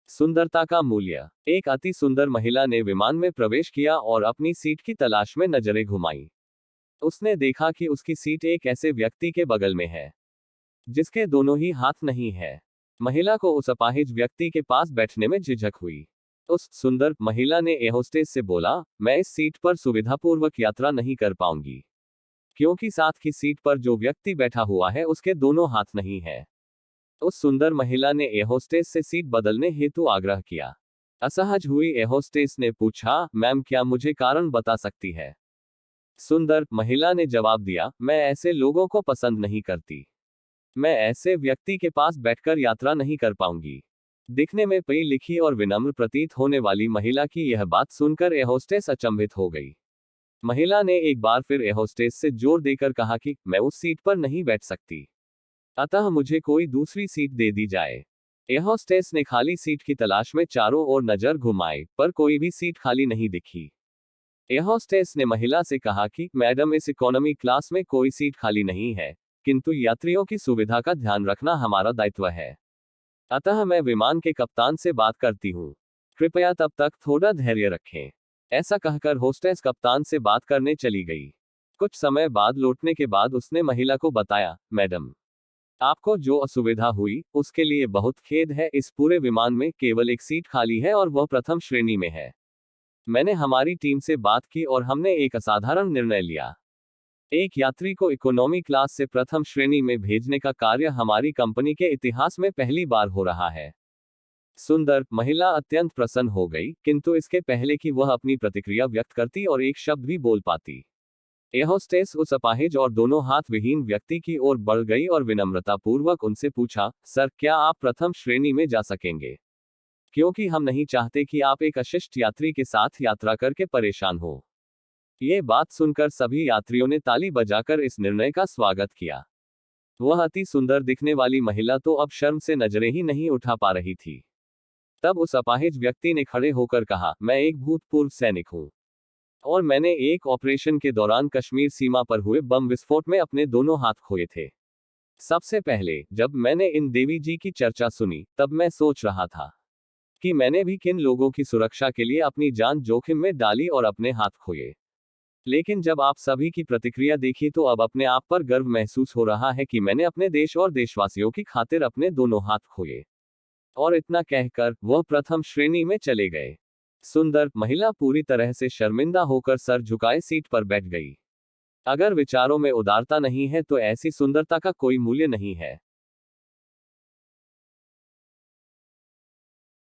सुंदरता का मूल्य। एक अति सुंदर महिला ने विमान में प्रवेश किया और अपनी सीट की तलाश में नजरें घुमाई। उसने देखा कि उसकी सीट एक ऐसे व्यक्ति के बगल में है जिसके दोनों ही हाथ नहीं है। महिला को उस अपाहिज व्यक्ति के पास बैठने में झिझक हुई। उस सुंदर महिला ने एयर होस्टेस से बोला, मैं इस सीट पर सुविधापूर्वक यात्रा नहीं कर पाऊंगी क्योंकि साथ की सीट पर जो व्यक्ति बैठा हुआ है उसके दोनों हाथ नहीं है। उस सुंदर महिला ने एयर होस्टेस से सीट बदलने हेतु आग्रह किया। असहज हुई एयर होस्टेस ने पूछा, मैम क्या मुझे कारण बता सकती है? सुंदर महिला ने जवाब दिया, मैं ऐसे लोगों को पसंद नहीं करती। मैं ऐसे व्यक्ति के पास बैठकर यात्रा नहीं कर पाऊंगी। दिखने में पढ़ी लिखी और विनम्र प्रतीत होने वाली महिला की यह बात सुनकर एयर होस्टेस अचंभित हो गई। महिला ने एक बार फिर एयर होस्टेस से जोर देकर कहा कि मैं उस सीट पर नहीं बैठ सकती, अतः मुझे कोई दूसरी सीट दे दी जाए। एयर होस्टेस ने खाली सीट की तलाश में चारों ओर नजर घुमाई, पर कोई भी सीट खाली नहीं दिखी। एयर होस्टेस ने महिला से कहा कि मैडम, इस इकोनॉमी क्लास में कोई सीट खाली नहीं है, किंतु यात्रियों की सुविधा का ध्यान रखना हमारा दायित्व है। अतः मैं विमान के कप्तान से बात करती हूँ। कृपया तब तक थोड़ा धैर्य रखें। ऐसा कहकर होस्टेस कप्तान से बात करने चली गई। कुछ समय बाद लौटने के बाद उसने महिला को बताया, मैडम, आपको जो असुविधा हुई उसके लिए बहुत खेद है। इस पूरे विमान में केवल एक सीट खाली है और वह प्रथम श्रेणी में है। मैंने हमारी टीम से बात की और हमने एक असाधारण निर्णय लिया। एक यात्री को इकोनॉमी क्लास से प्रथम श्रेणी में भेजने का कार्य हमारी कंपनी के इतिहास में पहली बार हो रहा है। सुंदर महिला अत्यंत प्रसन्न हो गई, किंतु इसके पहले कि वह अपनी प्रतिक्रिया व्यक्त करती और एक शब्द भी बोल पाती, एयर होस्टेस उस अपाहिज और दोनों हाथ विहीन व्यक्ति की ओर बढ़ गई और विनम्रतापूर्वक उनसे पूछा, सर क्या आप प्रथम श्रेणी में जा सकेंगे? क्योंकि हम नहीं चाहते कि आप एक अशिष्ट यात्री के साथ यात्रा करके परेशान हो। ये बात सुनकर सभी यात्रियों ने ताली बजाकर इस निर्णय का स्वागत किया। वह अति सुंदर दिखने वाली महिला तो अब शर्म से नजरें ही नहीं उठा पा रही थी। तब उस अपाहिज व्यक्ति ने खड़े होकर कहा, मैं एक भूतपूर्व सैनिक हूं और मैंने एक ऑपरेशन के दौरान कश्मीर सीमा पर हुए बम विस्फोट में अपने दोनों हाथ खोए थे। सबसे पहले जब मैंने इन देवी जी की चर्चा सुनी तब मैं सोच रहा था कि मैंने भी किन लोगों की सुरक्षा के लिए अपनी जान जोखिम में डाली और अपने हाथ खोए। लेकिन जब आप सभी की प्रतिक्रिया देखी तो अब अपने आप पर गर्व महसूस हो रहा है कि मैंने अपने देश और देशवासियों की खातिर अपने दोनों हाथ खोए। और इतना कहकर वह प्रथम श्रेणी में चले गए। सुंदर महिला पूरी तरह से शर्मिंदा होकर सर झुकाए सीट पर बैठ गई। अगर विचारों में उदारता नहीं है तो ऐसी सुंदरता का कोई मूल्य नहीं है।